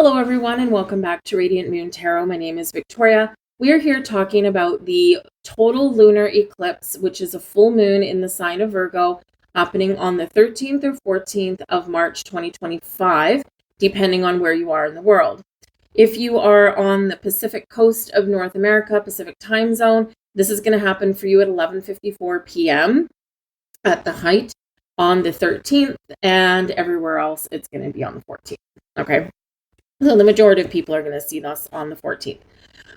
Hello, everyone, and welcome back to Radiant Moon Tarot. My name is Victoria. We are here talking about the total lunar eclipse, which is a full moon in the sign of Virgo, happening on the 13th or 14th of March 2025, depending on where you are in the world. If you are on the Pacific coast of North America, Pacific time zone, this is going to happen for you at 11:54 p.m. at the height on the 13th, and everywhere else it's going to be on the 14th. Okay. So the majority of people are going to see this on the 14th.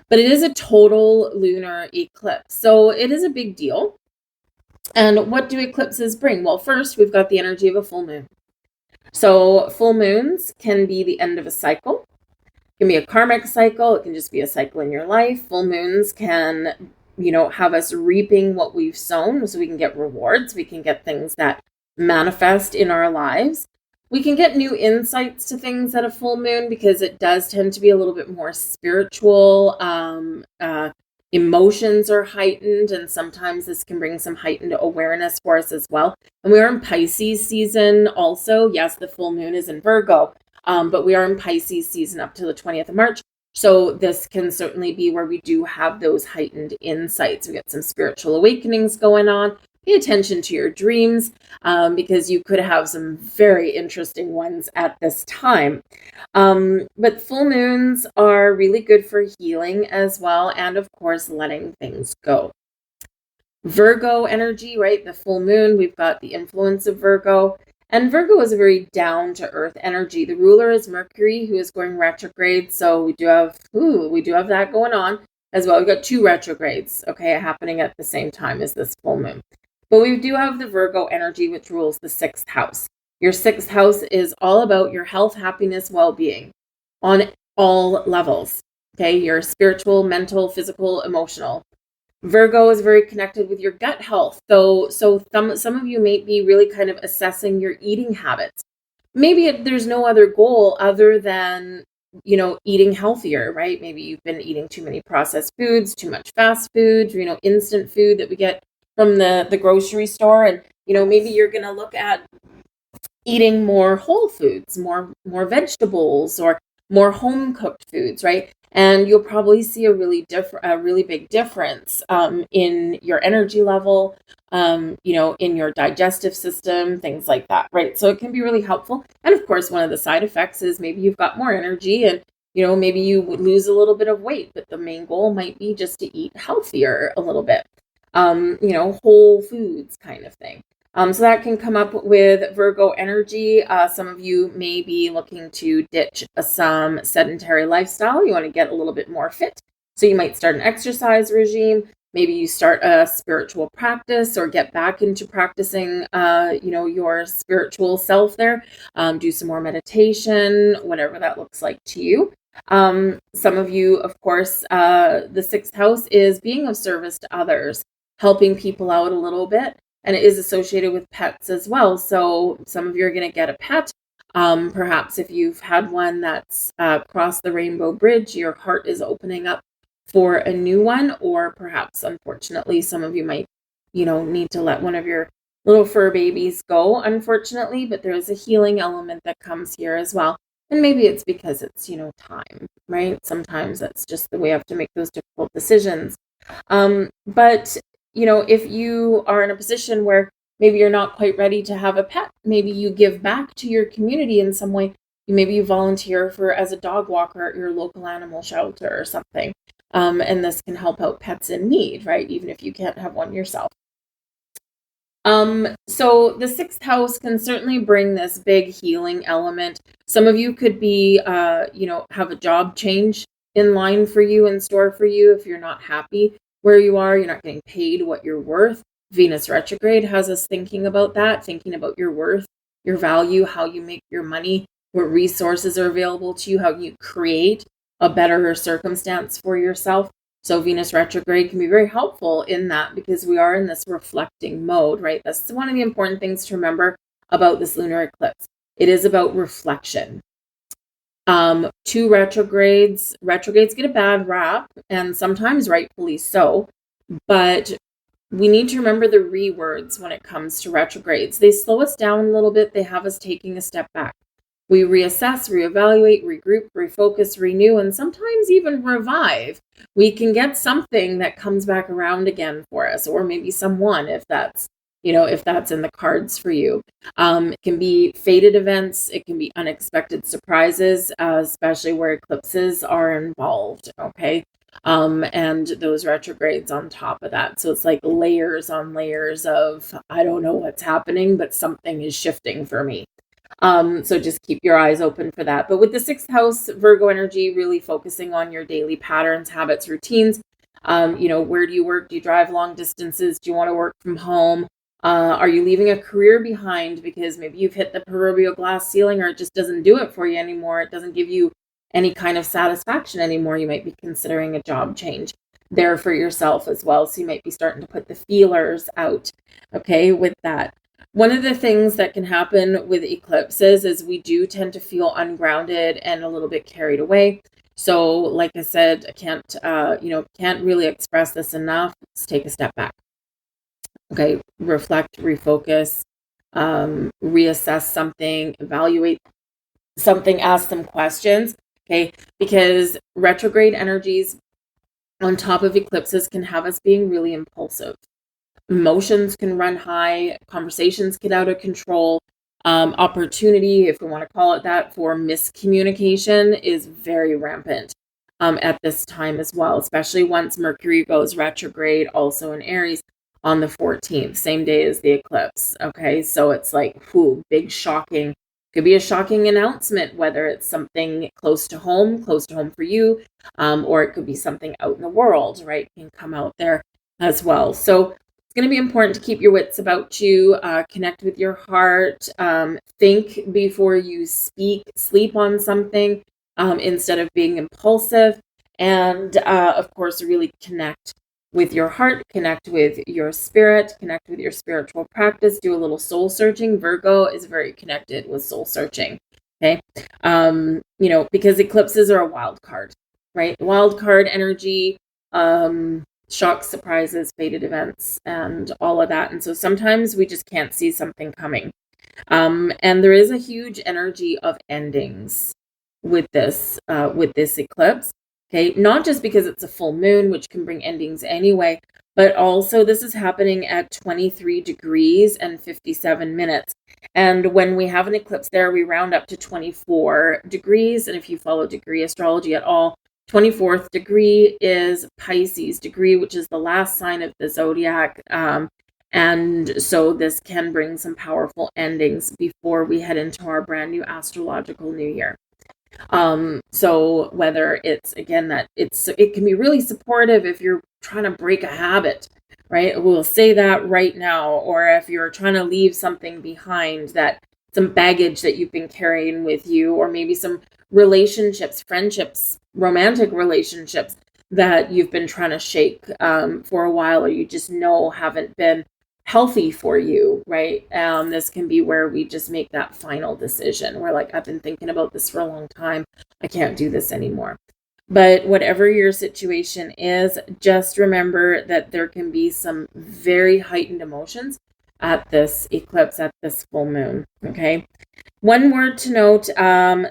But it is a total lunar eclipse. So it is a big deal. And what do eclipses bring? Well, first, we've got the energy of a full moon. So full moons can be the end of a cycle. It can be a karmic cycle. It can just be a cycle in your life. Full moons can, have us reaping what we've sown, so we can get rewards. We can get things that manifest in our lives. We can get new insights to things at a full moon because it does tend to be a little bit more spiritual. Emotions are heightened, and sometimes this can bring some heightened awareness for us as well. And we are in Pisces season also. Yes, the full moon is in Virgo, but we are in Pisces season up to the 20th of March. So this can certainly be where we do have those heightened insights. We get some spiritual awakenings going on. Pay attention to your dreams because you could have some very interesting ones at this time. But full moons are really good for healing as well, and of course, letting things go. Virgo energy, right? The full moon, we've got the influence of Virgo. And Virgo is a very down-to-earth energy. The ruler is Mercury, who is going retrograde. So we do have that going on as well. We've got two retrogrades, okay, happening at the same time as this full moon. But we do have the Virgo energy, which rules the 6th house. Your 6th house is all about your health, happiness, well-being on all levels. Okay, your spiritual, mental, physical, emotional. Virgo is very connected with your gut health. So some of you may be really kind of assessing your eating habits. Maybe there's no other goal other than, eating healthier, right? Maybe you've been eating too many processed foods, too much fast food, instant food that we get from the grocery store. And, maybe you're going to look at eating more whole foods, more vegetables, or more home cooked foods, right? And you'll probably see a really big difference in your energy level, in your digestive system, things like that, right? So it can be really helpful. And of course, one of the side effects is maybe you've got more energy and, maybe you would lose a little bit of weight, but the main goal might be just to eat healthier a little bit, whole foods kind of thing. So that can come up with Virgo energy. Some of you may be looking to ditch some sedentary lifestyle. You want to get a little bit more fit. So you might start an exercise regime. Maybe you start a spiritual practice or get back into practicing, your spiritual self there. Do some more meditation, whatever that looks like to you. Some of you, of course, the 6th house is being of service to others, helping people out a little bit. And it is associated with pets as well. So some of you are going to get a pet. Perhaps if you've had one that's crossed the rainbow bridge, your heart is opening up for a new one. Or perhaps, unfortunately, some of you might, need to let one of your little fur babies go, unfortunately. But there's a healing element that comes here as well. And maybe it's because it's, time, right? Sometimes that's just the way you have to make those difficult decisions. But if you are in a position where maybe you're not quite ready to have a pet, maybe you give back to your community in some way. Maybe you volunteer as a dog walker at your local animal shelter or something. And this can help out pets in need, right? Even if you can't have one yourself. So the 6th house can certainly bring this big healing element. Some of you could be, have a job change in line for you, in store for you, if you're not happy where you are, you're not getting paid what you're worth. Venus retrograde has us thinking about that, thinking about your worth, your value, how you make your money, what resources are available to you, how you create a better circumstance for yourself. So Venus retrograde can be very helpful in that because we are in this reflecting mode, right? That's one of the important things to remember about this lunar eclipse. It is about reflection. Two retrogrades get a bad rap, and sometimes rightfully so, but we need to remember the words when it comes to retrogrades. They slow us down a little bit. They have us taking a step back. we reassess, reevaluate, regroup, refocus, renew, and sometimes even revive, we can get something that comes back around again for us, or maybe someone, if that's in the cards for you. It can be fated events. It can be unexpected surprises, especially where eclipses are involved. Okay. And those retrogrades on top of that. So it's like layers on layers of, I don't know what's happening, but something is shifting for me. So just keep your eyes open for that. But with the 6th house, Virgo energy, really focusing on your daily patterns, habits, routines. Where do you work? Do you drive long distances? Do you want to work from home? Are you leaving a career behind because maybe you've hit the proverbial glass ceiling, or it just doesn't do it for you anymore? It doesn't give you any kind of satisfaction anymore. You might be considering a job change there for yourself as well. So you might be starting to put the feelers out, okay, with that. One of the things that can happen with eclipses is we do tend to feel ungrounded and a little bit carried away. So like I said, I can't really express this enough. Let's take a step back. Okay, reflect, refocus, reassess something, evaluate something, ask some questions, okay? Because retrograde energies on top of eclipses can have us being really impulsive. Emotions can run high, conversations get out of control, opportunity, if we want to call it that, for miscommunication is very rampant at this time as well, especially once Mercury goes retrograde also in Aries on the 14th, same day as the eclipse. Okay, so it's like, big shocking, could be a shocking announcement, whether it's something close to home for you, or it could be something out in the world, right? Can come out there as well. So it's going to be important to keep your wits about you, connect with your heart, think before you speak, sleep on something instead of being impulsive, and of course, really connect with your heart, connect with your spirit, connect with your spiritual practice, do a little soul searching. Virgo is very connected with soul searching, okay? Because eclipses are a wild card, right? Wild card energy, shocks, surprises, fated events, and all of that. And so sometimes we just can't see something coming. And there is a huge energy of endings with this eclipse. Okay, not just because it's a full moon, which can bring endings anyway, but also this is happening at 23 degrees and 57 minutes. And when we have an eclipse there, we round up to 24 degrees. And if you follow degree astrology at all, 24th degree is Pisces degree, which is the last sign of the zodiac. And so this can bring some powerful endings before we head into our brand new astrological new year. So whether it's, again, that it can be really supportive if you're trying to break a habit, right? We'll say that right now. Or if you're trying to leave something behind, that some baggage that you've been carrying with you, or maybe some relationships, friendships, romantic relationships that you've been trying to shake for a while, or you just know haven't been healthy for you, right? This can be where we just make that final decision. We're like, I've been thinking about this for a long time. I can't do this anymore. But whatever your situation is, just remember that there can be some very heightened emotions at this eclipse, at this full moon, okay? One word to note,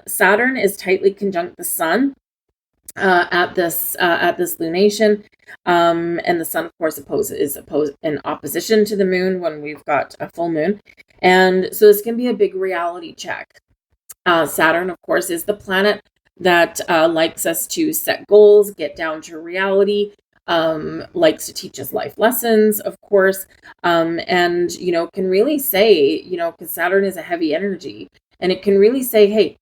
Saturn is tightly conjunct the sun at this lunation, and the sun, of course, is in opposition to the moon when we've got a full moon, and so this can be a big reality check. Saturn, of course, is the planet that likes us to set goals, get down to reality, likes to teach us life lessons, of course, and can really say, because Saturn is a heavy energy, and it can really say, hey,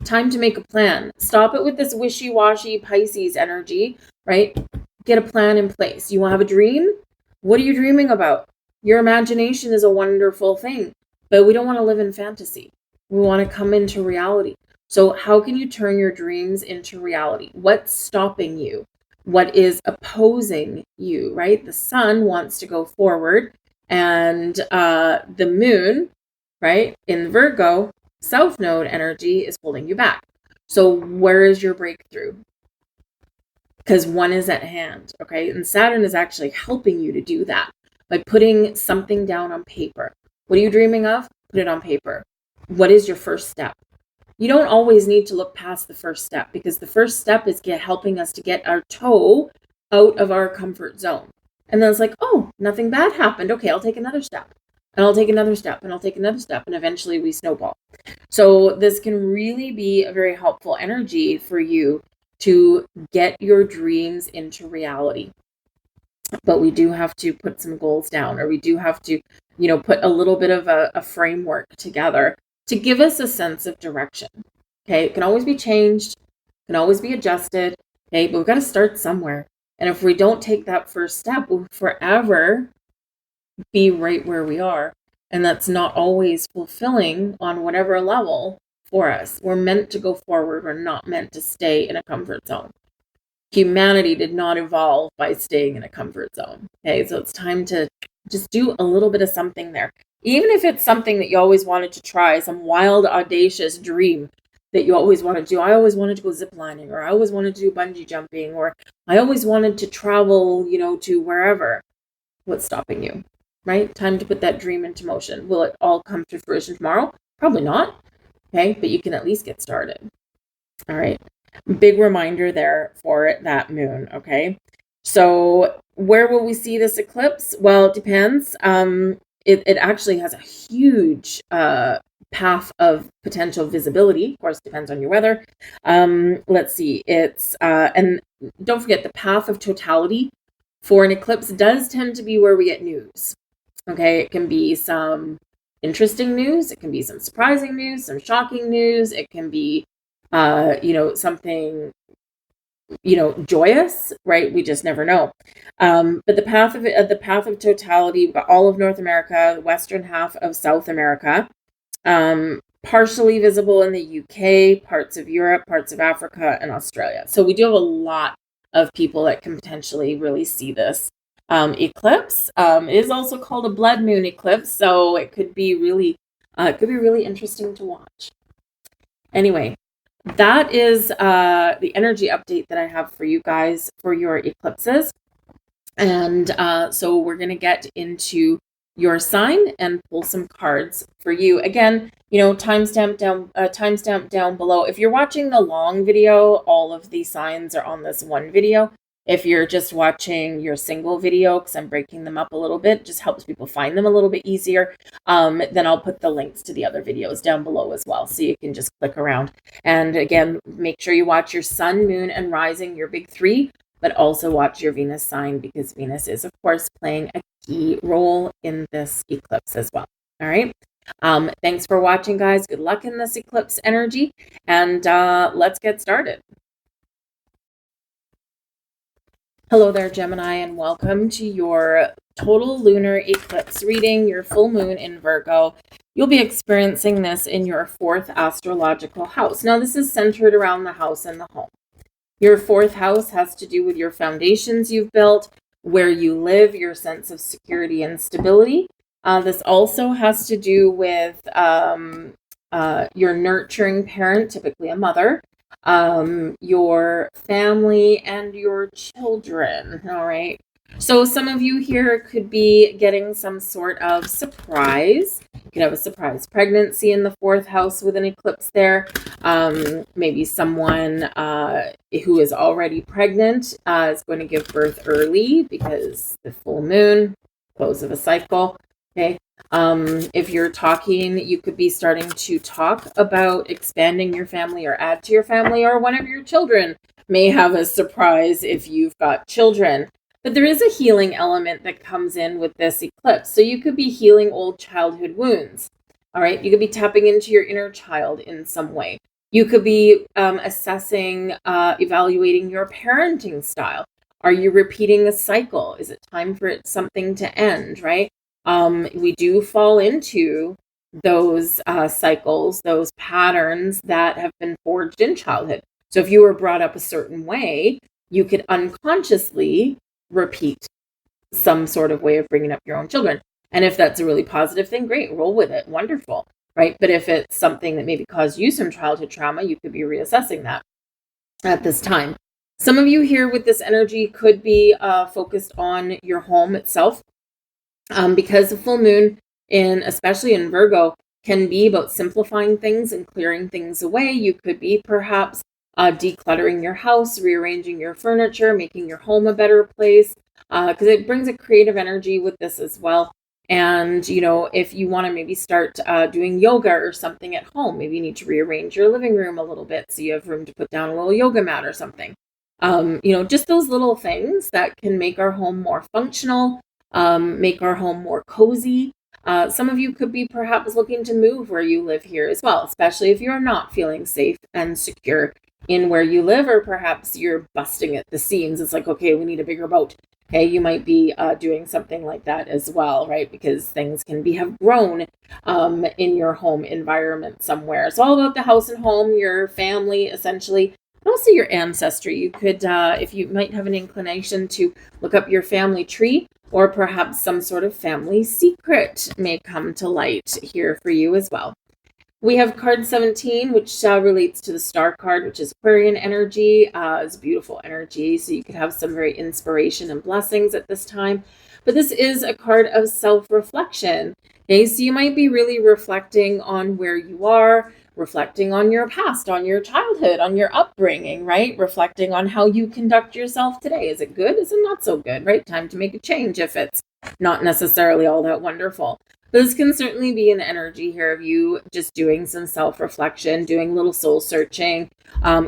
time to make a plan. Stop it with this wishy-washy Pisces energy, right? Get a plan in place. You want to have a dream? What are you dreaming about? Your imagination is a wonderful thing, but we don't want to live in fantasy. We want to come into reality. So how can you turn your dreams into reality? What's stopping you? What is opposing you, right? The sun wants to go forward, and the moon, right, in Virgo, South Node energy is holding you back. So where is your breakthrough? Because one is at hand, okay? And Saturn is actually helping you to do that by putting something down on paper. What are you dreaming of? Put it on paper. What is your first step? you don't always need to look past the first step, because the first step is helping us to get our toe out of our comfort zone. And then it's like, oh, nothing bad happened. Okay, I'll take another step. And I'll take another step, and I'll take another step, and eventually we snowball. So this can really be a very helpful energy for you to get your dreams into reality. But we do have to put some goals down, or we do have to, put a little bit of a framework together to give us a sense of direction. Okay, it can always be changed, can always be adjusted. Okay, but we've got to start somewhere. And if we don't take that first step, we'll forever be right where we are. And that's not always fulfilling on whatever level for us. We're meant to go forward. We're not meant to stay in a comfort zone. Humanity did not evolve by staying in a comfort zone. Okay, so it's time to just do a little bit of something there. Even if it's something that you always wanted to try, some wild, audacious dream that you always wanted to do. I always wanted to go ziplining, or I always wanted to do bungee jumping, or I always wanted to travel, to wherever. What's stopping you, right? Time to put that dream into motion. Will it all come to fruition tomorrow? Probably not. Okay, but you can at least get started. All right. Big reminder there for that moon. Okay. So where will we see this eclipse? Well, it depends. It actually has a huge path of potential visibility. Of course, depends on your weather. Let's see. It's and don't forget, the path of totality for an eclipse does tend to be where we get news. Okay, it can be some interesting news. It can be some surprising news, some shocking news. It can be something, joyous, right? We just never know. But the path of totality, we've got all of North America, the western half of South America, partially visible in the UK, parts of Europe, parts of Africa, and Australia. So we do have a lot of people that can potentially really see this eclipse. It is also called a blood moon eclipse, so it could be really interesting to watch. Anyway, that is the energy update that I have for you guys for your eclipses. And so we're going to get into your sign and pull some cards for you. Again, timestamp down below. If you're watching the long video, all of the signs are on this one video. If you're just watching your single video, because I'm breaking them up a little bit, just helps people find them a little bit easier, then I'll put the links to the other videos down below as well, so you can just click around. And again, make sure you watch your sun, moon, and rising, your big three, but also watch your Venus sign, because Venus is, of course, playing a key role in this eclipse as well. All right. Thanks for watching, guys. Good luck in this eclipse energy, and let's get started. Hello there, Gemini, and welcome to your total lunar eclipse reading, your full moon in Virgo. You'll be experiencing this in your 4th astrological house. Now, this is centered around the house and the home. Your 4th house has to do with your foundations you've built, where you live, your sense of security and stability. This also has to do with your nurturing parent, typically a mother, your family, and your children. All right. So some of you here could be getting some sort of surprise. You could have a surprise pregnancy in the 4th house with an eclipse there. Maybe someone who is already pregnant is going to give birth early because the full moon, close of a cycle. Okay. If you're talking, you could be starting to talk about expanding your family or add to your family, or one of your children may have a surprise if you've got children. But there is a healing element that comes in with this eclipse. So you could be healing old childhood wounds. All right. You could be tapping into your inner child in some way. You could be assessing, evaluating your parenting style. Are you repeating a cycle? Is it time for something to end, right? We do fall into those cycles, those patterns that have been forged in childhood. So if you were brought up a certain way, you could unconsciously repeat some sort of way of bringing up your own children. And if that's a really positive thing, great, roll with it. Wonderful, right? But if it's something that maybe caused you some childhood trauma, you could be reassessing that at this time. Some of you here with this energy could be focused on your home itself. Because the full moon, especially in Virgo, can be about simplifying things and clearing things away. You could be perhaps decluttering your house, rearranging your furniture, making your home a better place, because it brings a creative energy with this as well. And, if you want to maybe start doing yoga or something at home, maybe you need to rearrange your living room a little bit so you have room to put down a little yoga mat or something. Just those little things that can make our home more functional, make our home more cozy. Some of you could be perhaps looking to move where you live here as well, especially if you're not feeling safe and secure in where you live, or perhaps you're busting at the seams. It's like, okay, we need a bigger boat. Okay, you might be doing something like that as well, right? Because things can have grown in your home environment somewhere. It's all about the house and home, your family, essentially, and also your ancestry. You could, if you might have an inclination to look up your family tree, or perhaps some sort of family secret may come to light here for you as well. We have card 17, which relates to the star card, which is Aquarian energy. It's beautiful energy, so you could have some very inspiration and blessings at this time. But this is a card of self-reflection. Okay, so you might be really reflecting on where you are, reflecting on your past, on your childhood, on your upbringing, right? Reflecting on how you conduct yourself today. Is it good? Is it not so good, right? Time to make a change if it's not necessarily all that wonderful. This can certainly be an energy here of you just doing some self-reflection, doing a little soul searching.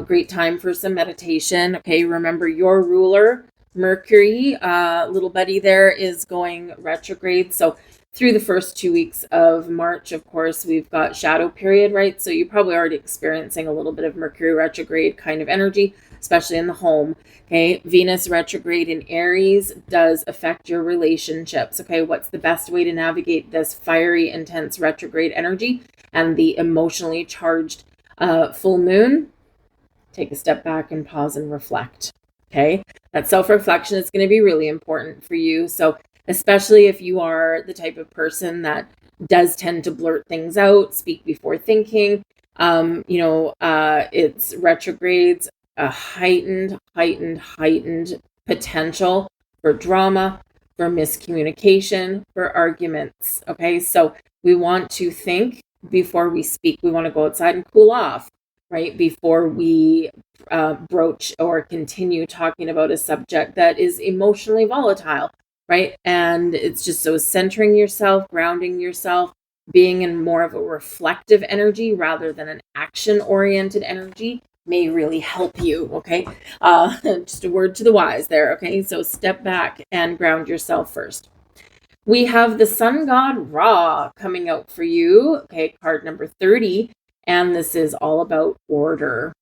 Great time for some meditation. Okay, remember your ruler, Mercury, little buddy there, is going retrograde. So through the first 2 weeks of March, of course, we've got shadow period, right? So you're probably already experiencing a little bit of Mercury retrograde kind of energy, especially in the home. Okay, Venus retrograde in Aries does affect your relationships. Okay, what's the best way to navigate this fiery, intense retrograde energy and the emotionally charged full moon? Take a step back and pause and reflect. Okay, that self-reflection is going to be really important for you. So especially if you are the type of person that does tend to blurt things out, speak before thinking, it's retrogrades, a heightened potential for drama, for miscommunication, for arguments. Okay, so we want to think before we speak. We want to go outside and cool off, right? Before we broach or continue talking about a subject that is emotionally volatile, right? And it's just so centering yourself, grounding yourself, being in more of a reflective energy rather than an action-oriented energy may really help you, okay? Just a word to the wise there, okay? So step back and ground yourself first. We have the sun god Ra coming out for you, okay, card number 30, and this is all about order.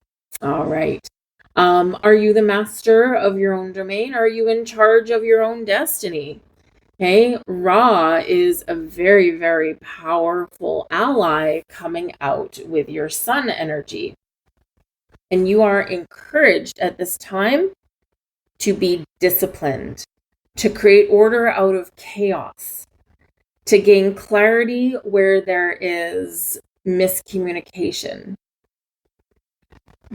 All right. Are you the master of your own domain? Are you in charge of your own destiny? Okay, Ra is a very, very powerful ally coming out with your sun energy. And you are encouraged at this time to be disciplined, to create order out of chaos, to gain clarity where there is miscommunication.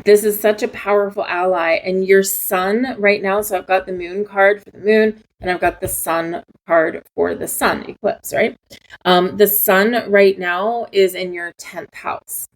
This is such a powerful ally, and your sun right now, so I've got the moon card for the moon, and I've got the sun card for the sun eclipse, right? The sun right now is in your 10th house,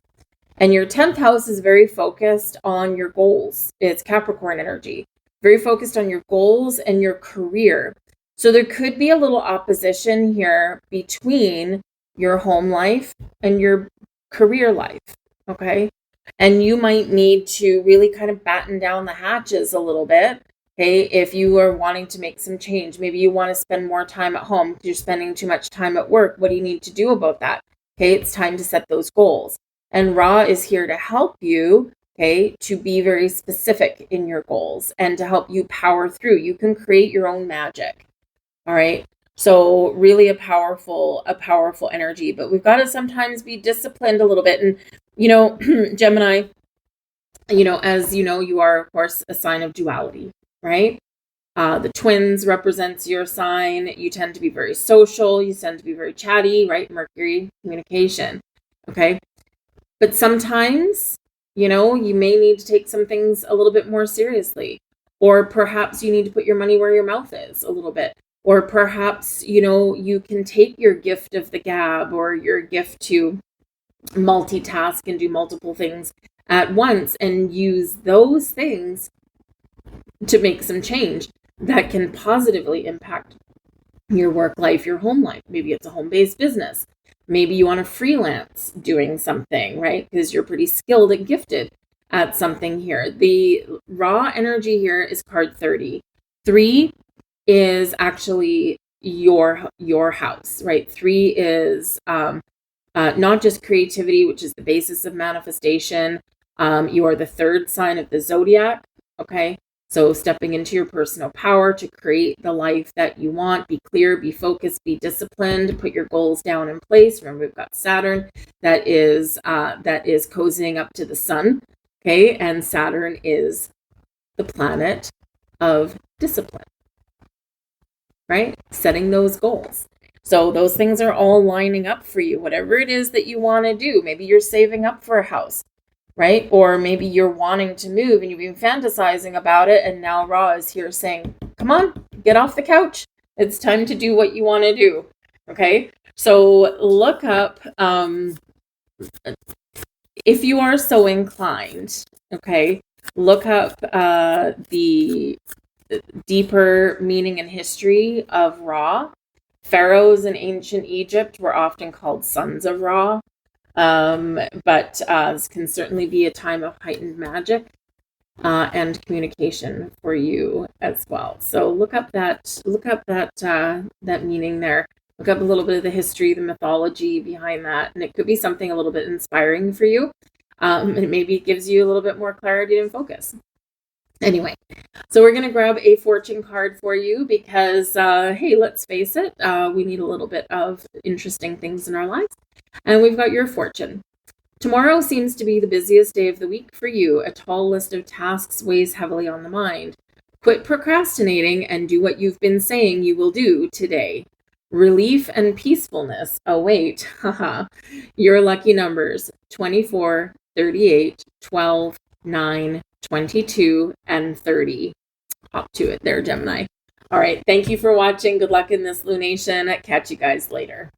and your 10th house is very focused on your goals. It's Capricorn energy, very focused on your goals and your career. So there could be a little opposition here between your home life and your career life, okay? And you might need to really kind of batten down the hatches a little bit, okay? If you are wanting to make some change, maybe you want to spend more time at home because you're spending too much time at work. What do you need to do about that? Okay, it's time to set those goals. And Ra is here to help you, okay, to be very specific in your goals and to help you power through. You can create your own magic, all right? So really a powerful energy, but we've got to sometimes be disciplined a little bit. And, Gemini, as you know, you are, of course, a sign of duality, right? The twins represents your sign. You tend to be very social. You tend to be very chatty, right? Mercury, communication, okay? But sometimes, you may need to take some things a little bit more seriously, or perhaps you need to put your money where your mouth is a little bit. Or perhaps, you can take your gift of the gab or your gift to multitask and do multiple things at once and use those things to make some change that can positively impact your work life, your home life. Maybe it's a home-based business. Maybe you want to freelance doing something, right? Because you're pretty skilled and gifted at something here. The raw energy here is card 30. 3 is actually your house, right? 3 is not just creativity, which is the basis of manifestation. You are the 3rd sign of the zodiac, okay? So stepping into your personal power to create the life that you want, be clear, be focused, be disciplined, put your goals down in place. Remember, we've got Saturn that is cozying up to the sun, okay? And Saturn is the planet of discipline, right? Setting those goals. So those things are all lining up for you, whatever it is that you want to do. Maybe you're saving up for a house, right? Or maybe you're wanting to move and you've been fantasizing about it. And now Ra is here saying, come on, get off the couch. It's time to do what you want to do. Okay. So look up, if you are so inclined, okay, look up the deeper meaning and history of Ra. Pharaohs in ancient Egypt were often called sons of Ra, but this can certainly be a time of heightened magic and communication for you as well. So look up that meaning there. Look up a little bit of the history, the mythology behind that, and it could be something a little bit inspiring for you. And maybe it gives you a little bit more clarity and focus. Anyway, so we're going to grab a fortune card for you because, hey, let's face it, we need a little bit of interesting things in our lives. And we've got your fortune. Tomorrow seems to be the busiest day of the week for you. A tall list of tasks weighs heavily on the mind. Quit procrastinating and do what you've been saying you will do today. Relief and peacefulness await. Haha. Your lucky numbers: 24, 38, 12, 9, 22, and 30. Hop to it there, Gemini. All right. Thank you for watching. Good luck in this lunation. Catch you guys later.